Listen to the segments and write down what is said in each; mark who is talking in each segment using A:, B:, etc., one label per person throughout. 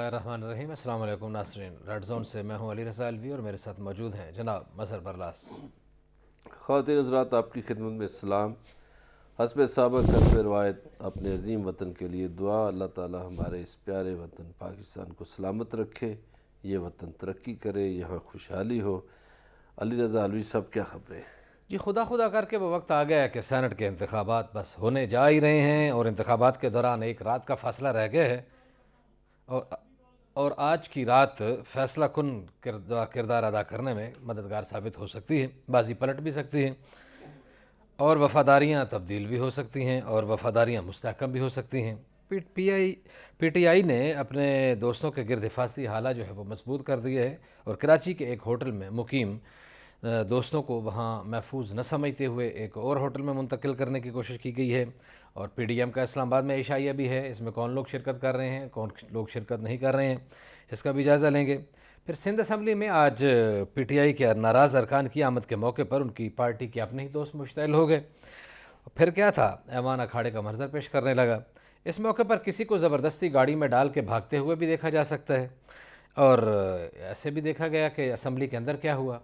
A: الرحمن الرحیم۔ السلام علیکم ناظرین، ریڈ زون سے میں ہوں علی رضا الوی اور میرے ساتھ موجود ہیں جناب مظہر برلاس۔
B: خواتین حضرات، آپ کی خدمت میں السلام۔ حسب سابق حسب روایت اپنے عظیم وطن کے لیے دعا، اللہ تعالی ہمارے اس پیارے وطن پاکستان کو سلامت رکھے، یہ وطن ترقی کرے، یہاں خوشحالی ہو۔ علی رضا الوی صاحب، کیا خبریں؟
A: جی خدا کر کے وہ وقت آ گیا ہے کہ سینٹ کے انتخابات بس ہونے جا ہی رہے ہیں، اور انتخابات کے دوران ایک رات کا فاصلہ رہ گیا ہے، اور آج کی رات فیصلہ کن کردار ادا کرنے میں مددگار ثابت ہو سکتی ہے۔ بازی پلٹ بھی سکتی ہے، اور وفاداریاں تبدیل بھی ہو سکتی ہیں، اور وفاداریاں مستحکم بھی ہو سکتی ہیں۔ پی ٹی آئی نے اپنے دوستوں کے گرد حفاظتی حالہ جو ہے وہ مضبوط کر دیا ہے، اور کراچی کے ایک ہوٹل میں مقیم دوستوں کو وہاں محفوظ نہ سمجھتے ہوئے ایک اور ہوٹل میں منتقل کرنے کی کوشش کی گئی ہے۔ اور پی ڈی ایم کا اسلام آباد میں عشائیہ بھی ہے، اس میں کون لوگ شرکت کر رہے ہیں، کون لوگ شرکت نہیں کر رہے ہیں، اس کا بھی جائزہ لیں گے۔ پھر سندھ اسمبلی میں آج پی ٹی آئی کے ناراض ارکان کی آمد کے موقع پر ان کی پارٹی کے اپنے ہی دوست مشتعل ہو گئے۔ پھر کیا تھا، ایوان اکھاڑے کا منظر پیش کرنے لگا۔ اس موقع پر کسی کو زبردستی گاڑی میں ڈال کے بھاگتے ہوئے بھی دیکھا جا سکتا ہے، اور ایسے بھی دیکھا گیا کہ اسمبلی کے اندر کیا ہوا۔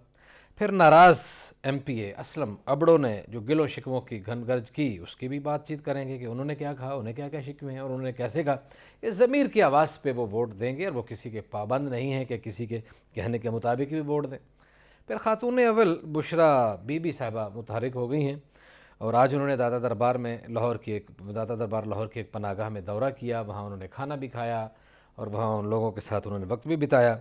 A: پھر ناراض ایم پی اے اسلم ابڑوں نے جو گل و شکووں کی گھن گرج کی، اس کی بھی بات چیت کریں گے کہ انہوں نے کیا کہا، انہیں کیا کیا شکوے ہیں، اور انہوں نے کیسے کہا۔ اس ضمیر کی آواز پہ وہ ووٹ دیں گے، اور وہ کسی کے پابند نہیں ہیں کہ کسی کے کہنے کے مطابق بھی ووٹ دیں۔ پھر خاتون اول بشرا بی بی صاحبہ متحرک ہو گئی ہیں، اور آج انہوں نے دادا دربار لاہور کی ایک پناہ گاہ میں دورہ کیا، وہاں انہوں نے کھانا بھی کھایا، اور وہاں ان لوگوں کے ساتھ انہوں نے وقت بھی بتایا،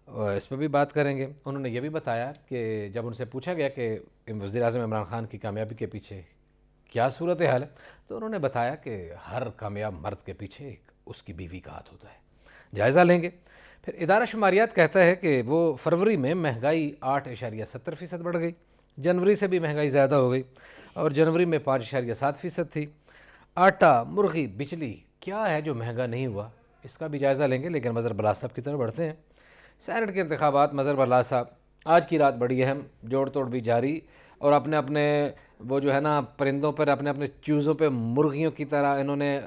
A: اس پہ بھی بات کریں گے۔ انہوں نے یہ بھی بتایا کہ جب ان سے پوچھا گیا کہ وزیر اعظم عمران خان کی کامیابی کے پیچھے کیا صورتحال ہے، تو انہوں نے بتایا کہ ہر کامیاب مرد کے پیچھے اس کی بیوی کا ہاتھ ہوتا ہے۔ جائزہ لیں گے۔ پھر ادارہ شماریات کہتا ہے کہ وہ فروری میں مہنگائی 8.70% بڑھ گئی، جنوری سے بھی مہنگائی زیادہ ہو گئی، اور جنوری میں 5.7% تھی۔ آٹا، مرغی، بجلی کیا ہے جو مہنگا نہیں ہوا، اس کا بھی جائزہ لیں گے۔ لیکن مظہر برلاس صاحب کی طرف بڑھتے ہیں۔ سینٹ کے انتخابات، مظہر برلاس صاحب، آج کی رات بڑی اہم، جوڑ توڑ بھی جاری، اور اپنے وہ جو ہے نا پرندوں پر، اپنے چوزوں پہ مرغیوں کی طرح انہوں نے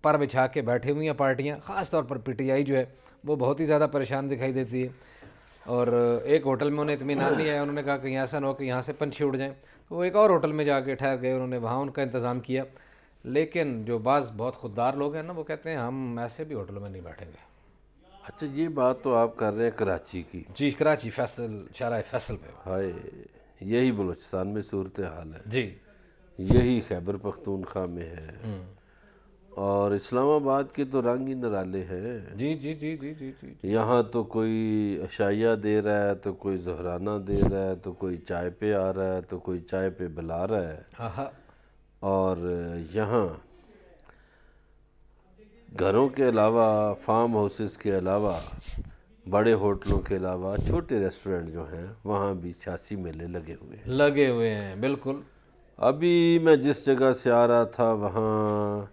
A: پر بچھا کے بیٹھے ہوئی ہیں پارٹیاں۔ خاص طور پر پی ٹی آئی جو ہے وہ بہت ہی زیادہ پریشان دکھائی دیتی ہے، اور ایک ہوٹل میں انہیں اطمینان نہیں آیا، انہوں نے کہا کہ ایسا نہ ہو کہ یہاں سے پنچھی اڑ جائیں، تو وہ ایک اور ہوٹل میں جا کے ٹھہر گئے، انہوں نے وہاں ان کا انتظام کیا۔ لیکن جو بعض بہت خوددار لوگ ہیں نا، وہ کہتے ہیں ہم ایسے بھی ہوٹلوں میں نہیں بیٹھیں گے۔
B: اچھا، یہ بات تو آپ کر رہے ہیں کراچی کی۔
A: جی، کراچی شارع فیصل پہ۔
B: ہائے، یہی بلوچستان میں صورتحال ہے،
A: جی،
B: یہی خیبر پختونخوا میں ہے، اور اسلام آباد کے تو رنگ ہی نرالے ہیں۔
A: جی جی جی جی جی جی
B: یہاں تو کوئی عشائیہ دے رہا ہے، تو کوئی ظہرانہ دے رہا ہے، تو کوئی چائے پہ آ رہا ہے، تو کوئی چائے پہ بلا رہا ہے،
A: ہاں،
B: اور یہاں گھروں کے علاوہ، فارم ہاؤسز کے علاوہ، بڑے ہوٹلوں کے علاوہ چھوٹے ریسٹورنٹ جو ہیں وہاں بھی سیاسی میلے لگے ہوئے
A: ہیں، بالکل۔
B: ابھی میں جس جگہ سے آ رہا تھا وہاں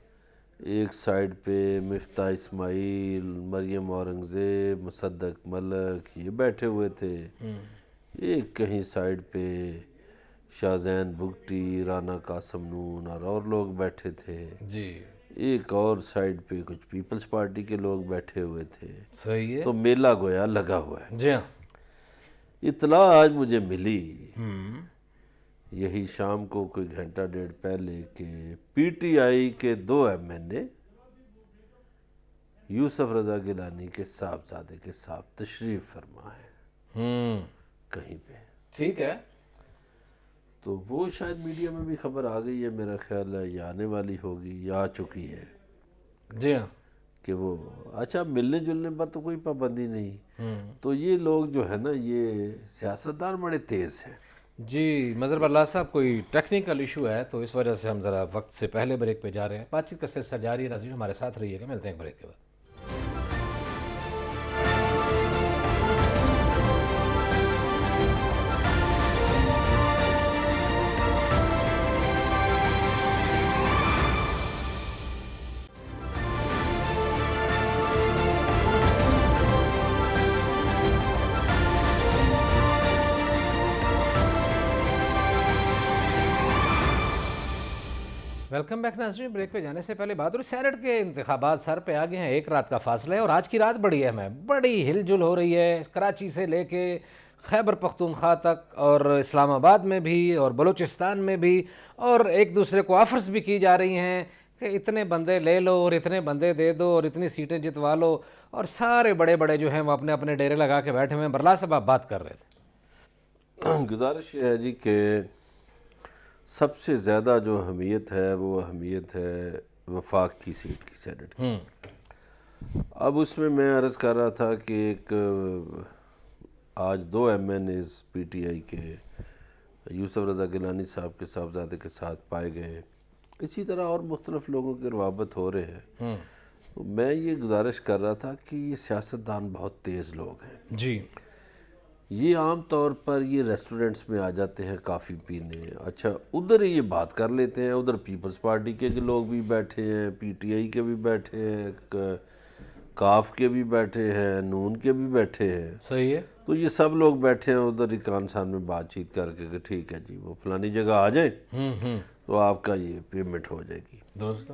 B: ایک سائڈ پہ مفتاح اسماعیل، مریم اورنگزیب، مصدق ملک یہ بیٹھے ہوئے تھے، ایک کہیں سائڈ پہ شاہزین بگٹی، رانا قاسم نون اور لوگ بیٹھے تھے،
A: جی،
B: ایک اور سائڈ پہ کچھ پیپلز پارٹی کے لوگ بیٹھے ہوئے تھے۔
A: صحیح ہے۔
B: تو میلہ گویا لگا ہوا ہے۔
A: جی ہاں۔
B: اطلاع آج مجھے ملی، یہی شام کو کوئی گھنٹہ ڈیڑھ پہلے، کہ پی ٹی آئی کے 2 ایم این اے یوسف رضا گیلانی کے صاحبزادے کے ساتھ تشریف فرما ہے کہیں پہ۔
A: ٹھیک ہے۔
B: تو وہ شاید میڈیا میں بھی خبر آ گئی ہے، میرا خیال ہے یہ آنے والی ہوگی یا آ چکی ہے،
A: جی ہاں،
B: کہ وہ اچھا ملنے جلنے پر تو کوئی پابندی نہیں، تو یہ لوگ جو ہے نا، یہ سیاستدان بڑے تیز ہیں۔
A: جی مظہر برلاس صاحب، کوئی ٹیکنیکل ایشو ہے تو اس وجہ سے ہم ذرا وقت سے پہلے بریک پہ جا رہے ہیں۔ بات چیت کا سلسلہ جاری ہے، ناظرین ہمارے ساتھ رہیے گا، ملتے ہیں ایک بریک کے بعد۔ ویلکم بیک ناظرین. بریک پہ جانے سے پہلے بہادر سینٹ کے انتخابات سر پہ آ گئے ہیں. ایک رات کا فاصلہ ہے اور آج کی رات بڑی اہم ہے, بڑی ہل جل ہو رہی ہے کراچی سے لے کے خیبر پختونخوا تک, اور اسلام آباد میں بھی اور بلوچستان میں بھی, اور ایک دوسرے کو آفرز بھی کی جا رہی ہیں کہ اتنے بندے لے لو اور اتنے بندے دے دو اور اتنی سیٹیں جتوا لو, اور سارے بڑے بڑے جو ہیں وہ اپنے اپنے ڈیرے لگا کے بیٹھے ہوئے ہیں. برلا صاحب آپ بات کر رہے تھے.
B: گزارش یہ ہے جی کہ سب سے زیادہ جو اہمیت ہے وہ اہمیت ہے وفاق کی سیٹ کی, سینٹ کی. اب اس میں عرض کر رہا تھا کہ ایک آج 2 MNAs پی ٹی آئی کے یوسف رضا گیلانی صاحب کے صاحبزادے کے ساتھ پائے گئے. اسی طرح اور مختلف لوگوں کے روابط ہو رہے ہیں. تو میں یہ گزارش کر رہا تھا کہ یہ سیاستدان بہت تیز لوگ ہیں
A: جی.
B: یہ عام طور پر یہ ریسٹورنٹس میں آ جاتے ہیں کافی پینے, اچھا ادھر یہ بات کر لیتے ہیں, ادھر پیپلز پارٹی کے لوگ بھی بیٹھے ہیں, پی ٹی آئی کے بھی بیٹھے ہیں, کاف کے بھی بیٹھے ہیں, نون کے بھی بیٹھے ہیں.
A: صحیح ہے.
B: تو یہ سب لوگ بیٹھے ہیں ادھر ایک سان میں بات چیت کر کے کہ ٹھیک ہے جی وہ فلانی جگہ آ جائیں تو آپ کا یہ پیمنٹ ہو جائے گی.
A: دوستو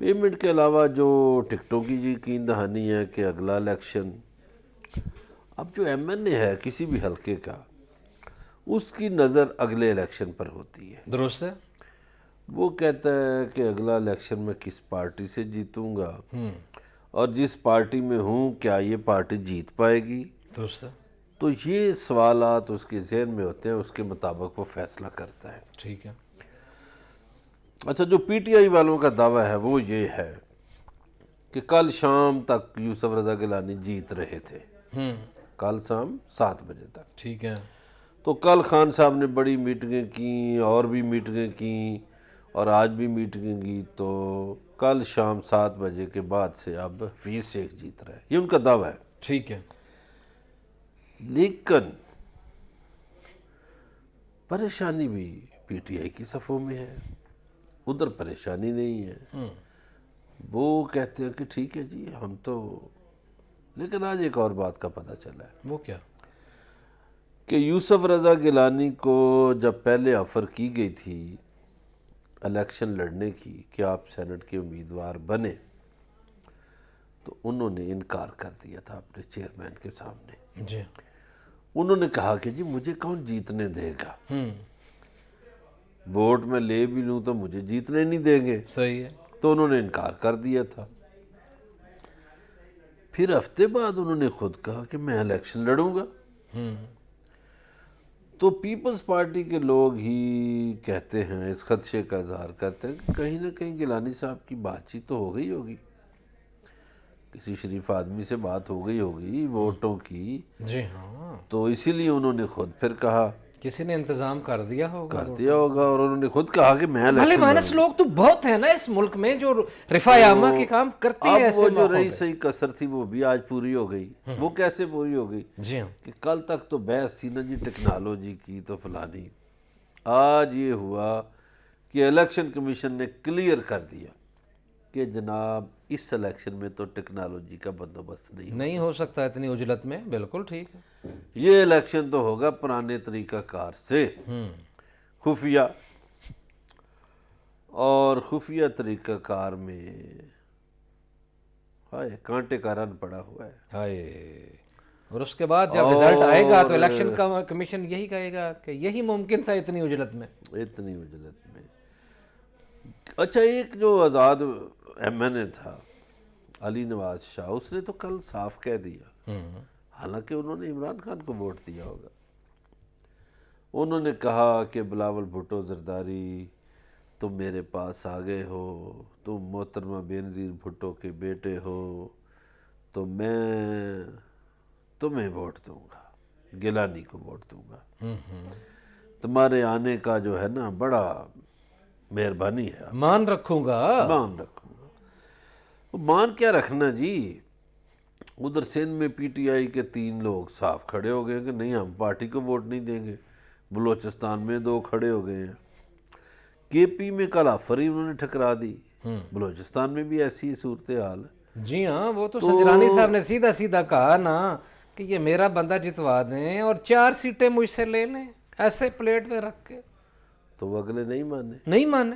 B: پیمنٹ کے علاوہ جو ٹکٹوں کی یقین دہانی ہے کہ اگلا الیکشن, اب جو MNA ہے کسی بھی حلقے کا, اس کی نظر اگلے الیکشن پر ہوتی ہے.
A: درست ہے.
B: وہ کہتا ہے کہ اگلا الیکشن میں کس پارٹی سے جیتوں گا اور جس پارٹی میں ہوں کیا یہ پارٹی جیت پائے گی.
A: درست ہے.
B: تو یہ سوالات اس کے ذہن میں ہوتے ہیں, اس کے مطابق وہ فیصلہ کرتا ہے.
A: ٹھیک ہے.
B: اچھا جو پی ٹی آئی والوں کا دعویٰ ہے وہ یہ ہے کہ کل شام تک یوسف رضا گیلانی جیت رہے تھے, کل شام 7 بجے تک.
A: ٹھیک ہے.
B: تو کل خان صاحب نے بڑی میٹنگیں کیں اور بھی میٹنگیں کیں اور آج بھی میٹنگیں کی, تو کل شام 7 بجے کے بعد سے اب حفیظ شیخ جیت رہا ہے, یہ ان کا دعویٰ ہے.
A: ٹھیک ہے.
B: لیکن پریشانی بھی پی ٹی آئی کی صفوں میں ہے, ادھر پریشانی نہیں ہے. وہ کہتے ہیں کہ ٹھیک ہے جی ہم تو, لیکن آج ایک اور بات کا پتہ چلا ہے.
A: وہ کیا؟
B: کہ یوسف رضا گیلانی کو جب پہلے آفر کی گئی تھی الیکشن لڑنے کی کہ آپ سینٹ کے امیدوار بنے, تو انہوں نے انکار کر دیا تھا اپنے چیئرمین کے سامنے.
A: جی.
B: انہوں نے کہا کہ جی مجھے کون جیتنے دے گا, ووٹ میں لے بھی لوں تو مجھے جیتنے نہیں دیں گے.
A: صحیح ہے.
B: تو انہوں نے انکار کر دیا تھا. پھر ہفتے بعد انہوں نے خود کہا کہ میں الیکشن لڑوں گا. تو پیپلز پارٹی کے لوگ ہی کہتے ہیں, اس خدشے کا اظہار کرتے ہیں کہ کہیں نہ کہیں گیلانی صاحب کی بات چیت تو ہو گئی ہوگی, کسی شریف آدمی سے بات ہو گئی ہوگی ووٹوں کی.
A: جی ہاں.
B: تو اسی لیے انہوں نے خود پھر کہا,
A: کسی نے انتظام کر دیا ہوگا.
B: اور انہوں نے خود کہا کہ میں
A: بھلے مانس لوگ تو بہت ہیں نا اس ملک میں جو رفاع عامہ کے کام کرتے ہیں.
B: اب وہ جو رہی صحیح کسر تھی وہ بھی آج پوری ہو گئی. وہ کیسے پوری ہو گئی؟
A: جی ہاں.
B: کہ کل تک تو بحث تھی نا جی ٹیکنالوجی کی تو فلانی, آج یہ ہوا کہ الیکشن کمیشن نے کلیئر کر دیا کہ جناب اس الیکشن میں تو ٹیکنالوجی کا بندوبست نہیں
A: ہو سکتا اتنی اجلت میں. بالکل ٹھیک ہے.
B: یہ الیکشن تو ہوگا پرانے طریقہ کار سے, خفیہ, اور خفیہ طریقہ کار میں ہائے کانٹے کا رن پڑا ہوا ہے.
A: ہائے. اور اس کے بعد جب رزلٹ آئے گا تو الیکشن کمیشن یہی کہے گا کہ یہی ممکن تھا اتنی اجلت میں.
B: اچھا ایک جو آزاد MNA تھا علی نواز شاہ, اس نے تو کل صاف کہہ دیا, حالانکہ انہوں نے عمران خان کو ووٹ دیا ہوگا. انہوں نے کہا کہ بلاول بھٹو زرداری تم میرے پاس آ گئے ہو, تم محترمہ بینظیر بھٹو کے بیٹے ہو, تو میں تمہیں ووٹ دوں گا, گیلانی کو ووٹ دوں گا. تمہارے آنے کا جو ہے نا بڑا مہربانی ہے,
A: مان رکھوں گا.
B: مان کیا رکھنا جی. ادھر سندھ میں پی ٹی آئی کے 3 لوگ صاف کھڑے ہو گئے کہ نہیں ہم پارٹی کو ووٹ نہیں دیں گے. بلوچستان میں 2 کھڑے ہو گئے ہیں. کے پی میں کل آفر ہی انہوں نے ٹھکرا دی. بلوچستان میں بھی ایسی صورتحال ہے.
A: جی ہاں. وہ تو سنجرانی صاحب نے سیدھا کہا نا کہ یہ میرا بندہ جتوا دیں اور 4 سیٹیں مجھ سے لے لیں, ایسے پلیٹ میں رکھ کے.
B: تو وہ اگلے نہیں مانے.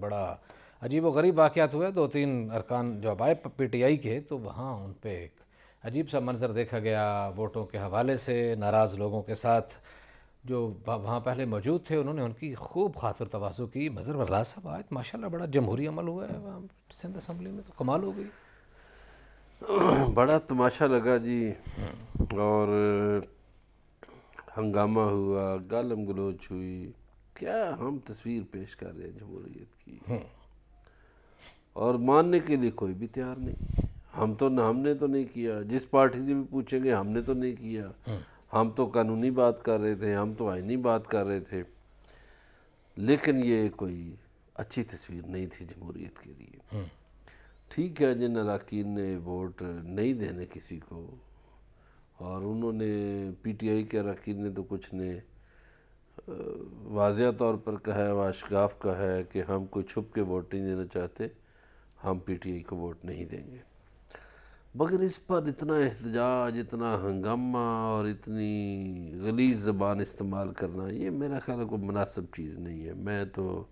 A: بڑا عجیب و غریب واقعات ہوئے. 2-3 ارکان جو آئے پی ٹی آئی کے, تو وہاں ان پہ ایک عجیب سا منظر دیکھا گیا ووٹوں کے حوالے سے. ناراض لوگوں کے ساتھ جو وہاں پہلے موجود تھے انہوں نے ان کی خوب خاطر تواضع کی. مظہر واللہ صاحب آج ماشاءاللہ بڑا جمہوری عمل ہوا ہے وہاں سندھ اسمبلی میں, تو کمال ہو گئی.
B: بڑا تماشا لگا جی, اور ہنگامہ ہوا, گالم گلوچ ہوئی. کیا ہم تصویر پیش کر رہے ہیں جمہوریت کی, اور ماننے کے لیے کوئی بھی تیار نہیں. ہم نے تو نہیں کیا. جس پارٹی سے بھی پوچھیں گے ہم نے تو نہیں کیا, ہم تو قانونی بات کر رہے تھے, ہم تو آئینی بات کر رہے تھے. لیکن یہ کوئی اچھی تصویر نہیں تھی جمہوریت کے لیے. ٹھیک ہے, جن اراکین نے ووٹ نہیں دینے کسی کو, اور انہوں نے پی ٹی آئی کے اراکین نے تو کچھ نے واضح طور پر کہا ہے, واشگاف کا ہے کہ ہم کوئی چھپ کے ووٹ نہیں دینا چاہتے, ہم پی ٹی آئی کو ووٹ نہیں دیں گے. مگر اس پر اتنا احتجاج, اتنا ہنگامہ اور اتنی غلیظ زبان استعمال کرنا, یہ میرا خیال ہے کوئی مناسب چیز نہیں ہے. میں تو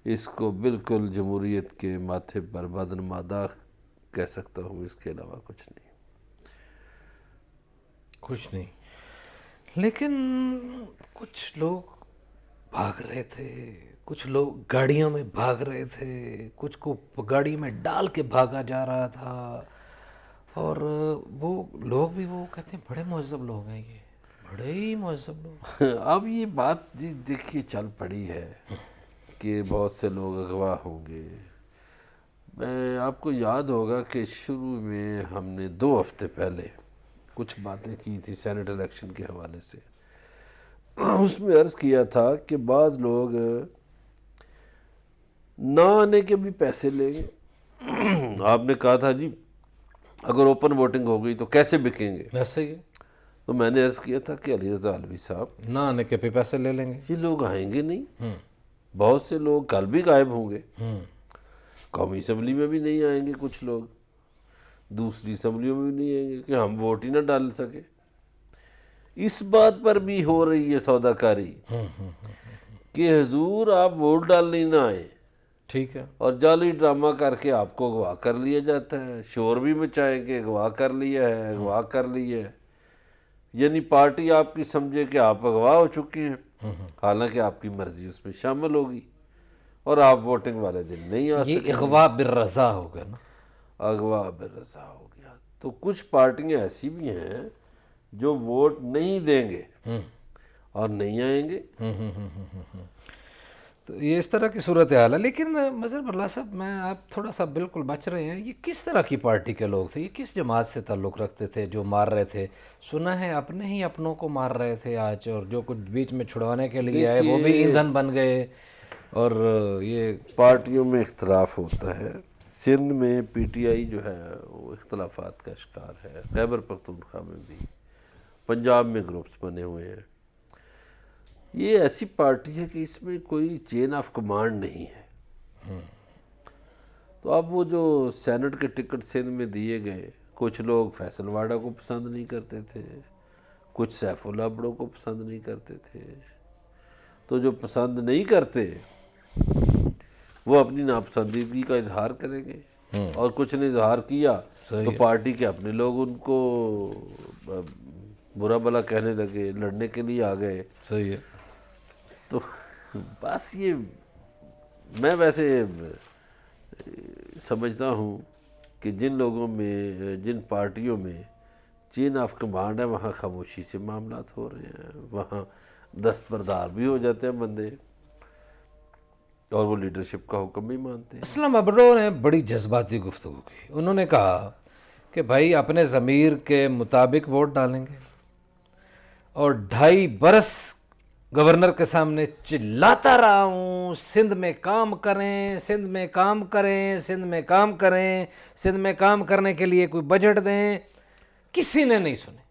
B: اس کو بالکل جمہوریت کے ماتھے پر بدنمادہ کہہ سکتا ہوں, اس کے علاوہ کچھ نہیں.
A: لیکن کچھ لوگ بھاگ رہے تھے, کچھ لوگ گاڑیوں میں بھاگ رہے تھے, کچھ کو گاڑی میں ڈال کے بھاگا جا رہا تھا, اور وہ لوگ بھی وہ کہتے ہیں بڑے مہذب لوگ ہیں, یہ بڑے ہی مہذب لوگ.
B: اب یہ بات جی دیکھیے چل پڑی ہے کہ بہت سے لوگ اغوا ہوں گے. میں آپ کو یاد ہوگا کہ شروع میں ہم نے 2 ہفتے پہلے کچھ باتیں کی تھی سینٹ الیکشن کے حوالے سے. اس میں عرض کیا تھا کہ بعض لوگ نہ آنے کے بھی پیسے لیں گے. آپ نے کہا تھا جی اگر اوپن ووٹنگ ہو گئی تو کیسے بکیں گے.
A: ایسے ہی
B: تو میں نے عرض کیا تھا کہ علی رضا علوی صاحب
A: نہ آنے کے بھی پیسے لے لیں گے.
B: یہ لوگ آئیں گے نہیں. بہت سے لوگ کل بھی غائب ہوں گے. قومی اسمبلی میں بھی نہیں آئیں گے, کچھ لوگ دوسری اسمبلیوں میں بھی نہیں آئیں گے کہ ہم ووٹ ہی نہ ڈال سکے. اس بات پر بھی ہو رہی ہے سودا کاری کہ حضور آپ ووٹ ڈالنے نہ آئیں,
A: ٹھیک ہے,
B: اور جعلی ڈرامہ کر کے آپ کو اغوا کر لیا جاتا ہے. شور بھی مچائیں کہ اغوا کر لیا ہے, اغوا کر لیا ہے, یعنی پارٹی آپ کی سمجھے کہ آپ اغوا ہو چکے ہیں, حالانکہ آپ کی مرضی اس میں شامل ہوگی, اور آپ ووٹنگ والے دن نہیں آ سکیں.
A: یہ اغوا بالرضا ہو گیا نا,
B: اغوا بالرضا ہو گیا. تو کچھ پارٹیاں ایسی بھی ہیں جو ووٹ نہیں دیں گے اور نہیں آئیں گے.
A: تو یہ اس طرح کی صورتحال ہے. لیکن مظہر واللہ صاحب, میں آپ تھوڑا سا بالکل بچ رہے ہیں. یہ کس طرح کی پارٹی کے لوگ تھے, یہ کس جماعت سے تعلق رکھتے تھے جو مار رہے تھے؟ سنا ہے اپنے ہی اپنوں کو مار رہے تھے آج, اور جو کچھ بیچ میں چھڑوانے کے لیے آئے وہ بھی ایندھن بن گئے. اور یہ
B: پارٹیوں میں اختلاف ہوتا ہے. سندھ میں پی ٹی آئی جو ہے وہ اختلافات کا شکار ہے, خیبر پختونخوا میں بھی, پنجاب میں گروپس بنے ہوئے ہیں. یہ ایسی پارٹی ہے کہ اس میں کوئی چین آف کمانڈ نہیں ہے. تو اب وہ جو سینٹ کے ٹکٹ سندھ میں دیے گئے, کچھ لوگ فیصل واڈا کو پسند نہیں کرتے تھے, کچھ سیف اللہ بڑوں کو پسند نہیں کرتے تھے. تو جو پسند نہیں کرتے وہ اپنی ناپسندیدگی کا اظہار کریں گے, اور کچھ نے اظہار کیا تو پارٹی کے اپنے لوگ ان کو برا بلا کہنے لگے, لڑنے کے لیے آ گئے.
A: صحیح ہے.
B: تو بس یہ میں ویسے سمجھتا ہوں کہ جن لوگوں میں, جن پارٹیوں میں چین آف کمانڈ ہے, وہاں خاموشی سے معاملات ہو رہے ہیں, وہاں دستبردار بھی ہو جاتے ہیں بندے, اور وہ لیڈرشپ کا حکم بھی مانتے ہیں.
A: اسلام ابرو نے بڑی جذباتی گفتگو کی. انہوں نے کہا کہ بھائی اپنے ضمیر کے مطابق ووٹ ڈالیں گے, اور 2.5 برس گورنر کے سامنے چلاتا رہا ہوں سندھ میں کام کریں, سندھ میں کام کریں, سندھ میں کام کریں, سندھ میں کام کرنے کے لیے کوئی بجٹ دیں. کسی نے نہیں سنے.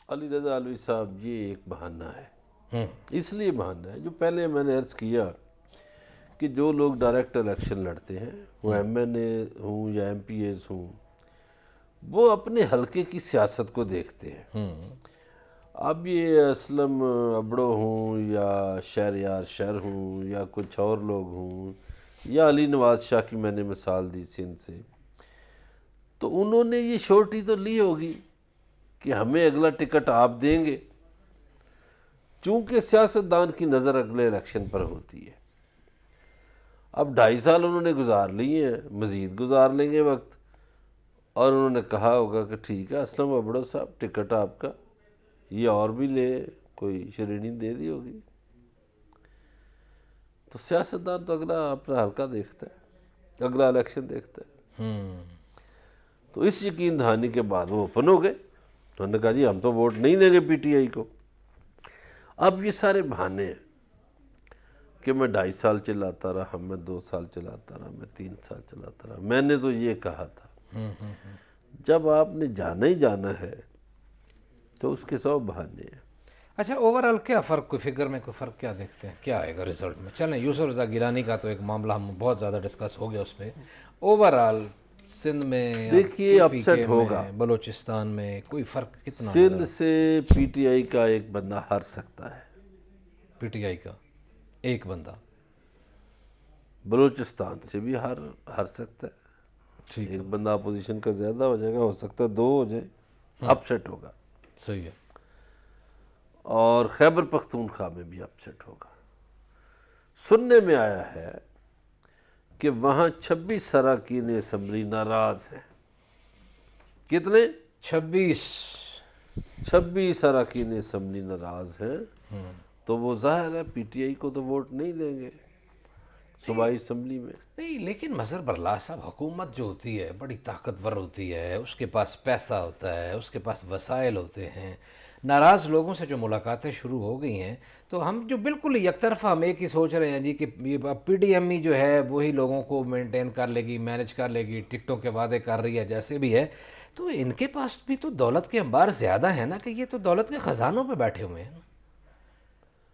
B: علی رضا علوی صاحب یہ ایک بہانہ ہے. اس لیے بہانہ ہے جو پہلے میں نے عرض کیا کہ جو لوگ ڈائریکٹ الیکشن لڑتے ہیں, وہ ایم این اے ہوں یا ایم پی ایز ہوں, وہ اپنے حلقے کی سیاست کو دیکھتے ہیں, اب یہ اسلم ابڑو ہوں یا شہریار شہر ہوں یا کچھ اور لوگ ہوں یا علی نواز شاہ کی میں نے مثال دی سندھ سے، تو انہوں نے یہ شورٹی تو لی ہوگی کہ ہمیں اگلا ٹکٹ آپ دیں گے، چونکہ سیاستدان کی نظر اگلے الیکشن پر ہوتی ہے۔ اب 2.5 سال انہوں نے گزار لیے ہیں، مزید گزار لیں گے وقت، اور انہوں نے کہا ہوگا کہ ٹھیک ہے اسلم ابڑو صاحب ٹکٹ آپ کا، یہ اور بھی لے، کوئی شرینی دے دی ہوگی۔ تو سیاستدان تو اگلا اپنا حلقہ دیکھتا ہے، اگلا الیکشن دیکھتا ہے۔ تو اس یقین دہانی کے بعد وہ اوپن ہو گئے، انہوں نے کہا جی ہم تو ووٹ نہیں دیں گے پی ٹی آئی کو۔ اب یہ سارے بہانے ہیں کہ میں 2.5 سال چلاتا رہا، میں 2 سال چلاتا رہا، میں 3 سال چلاتا رہا۔ میں نے تو یہ کہا تھا جب آپ نے جانا ہی جانا ہے تو اس کے 100 بہانے ہیں۔
A: اچھا اوورآل کیا فرق، کوئی فگر میں کوئی فرق کیا دیکھتے ہیں، کیا آئے گا رزلٹ میں؟ چلیں یوسف رضا گیلانی کا تو ایک معاملہ ہم بہت زیادہ ڈسکس ہو گیا اس پہ، اوورآل سندھ میں
B: دیکھیے اپسیٹ ہوگا،
A: بلوچستان میں کوئی فرق کتنا؟
B: سندھ سے پی ٹی آئی کا ایک بندہ ہار سکتا ہے،
A: پی ٹی آئی کا ایک بندہ،
B: بلوچستان سے بھی ہار سکتا ہے،
A: ٹھیک
B: ایک بندہ اپوزیشن کا زیادہ ہو جائے گا، ہو سکتا ہے 2 ہو جائے، اپسیٹ ہوگا۔
A: صحیح ہے۔
B: اور خیبر پختونخوا میں بھی اپسیٹ ہوگا۔ سننے میں آیا ہے کہ وہاں 26 اراکین اسمبلی ناراض ہیں۔ کتنے؟ 26 اراکین اسمبلی ناراض ہیں، تو وہ ظاہر ہے پی ٹی آئی کو تو ووٹ نہیں دیں گے صوبائی اسمبلی میں۔
A: نہیں لیکن مظہر برلاس صاحب، حکومت جو ہوتی ہے بڑی طاقتور ہوتی ہے، اس کے پاس پیسہ ہوتا ہے، اس کے پاس وسائل ہوتے ہیں۔ ناراض لوگوں سے جو ملاقاتیں شروع ہو گئی ہیں تو ہم جو بالکل یک طرفہ ہم ایک ہی سوچ رہے ہیں جی کہ پی ڈی ایم ای جو ہے وہی لوگوں کو مینٹین کر لے گی، مینج کر لے گی، ٹکٹوں کے وعدے کر رہی ہے جیسے بھی ہے، تو ان کے پاس بھی تو دولت کے انبار زیادہ ہیں نا، کہ یہ تو دولت کے خزانوں پہ بیٹھے ہوئے ہیں،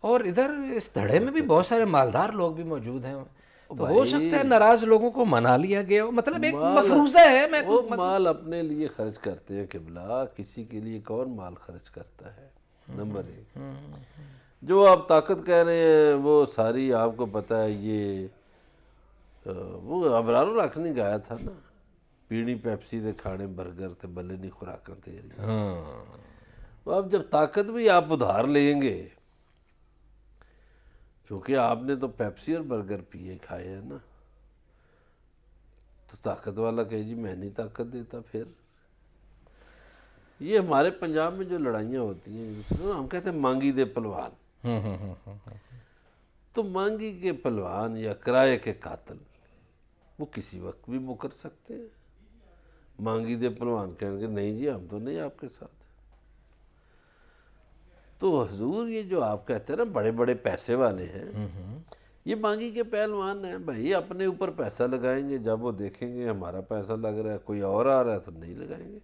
A: اور ادھر اس دھڑے میں بھی بہت سارے مالدار لوگ بھی موجود ہیں، تو ہو سکتا ہے ناراض لوگوں کو منا لیا گیا ہو، مطلب ایک مفروضہ ہے۔ میں
B: وہ مال اپنے لیے خرچ کرتے ہیں قبلہ، کسی کے لیے کون مال خرچ کرتا ہے؟ نمبر 1 جو آپ طاقت کہہ رہے ہیں وہ ساری آپ کو پتہ ہے، یہ وہ ابرار الحق نے گایا تھا نا، پیڑی پیپسی دے کھانے برگر تے بلے نہیں خوراکاں تیری۔ تو اب جب طاقت بھی آپ ادھار لیں گے، کیونکہ آپ نے تو پیپسی اور برگر پیے کھائے ہیں نا، تو طاقت والا کہے جی میں نہیں طاقت دیتا۔ پھر یہ ہمارے پنجاب میں جو لڑائیاں ہوتی ہیں، ہم کہتے ہیں مانگی دے پلوان، تو مانگی کے پلوان یا کرائے کے قاتل وہ کسی وقت بھی مکر سکتے ہیں۔ مانگی دے پلوان کہیں گے نہیں جی ہم تو نہیں آپ کے ساتھ۔ تو حضور یہ جو آپ کہتے ہیں نا بڑے بڑے پیسے والے ہیں، یہ مانگی کے پہلوان ہیں بھائی، اپنے اوپر پیسہ لگائیں گے، جب وہ دیکھیں گے ہمارا پیسہ لگ رہا ہے، کوئی اور آ رہا ہے تو نہیں لگائیں گے۔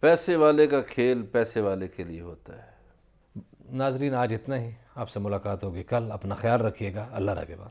B: پیسے والے کا کھیل پیسے والے کے لیے ہوتا ہے۔
A: ناظرین آج اتنا ہی، آپ سے ملاقات ہوگی کل، اپنا خیال رکھیے گا، اللہ نگہبان۔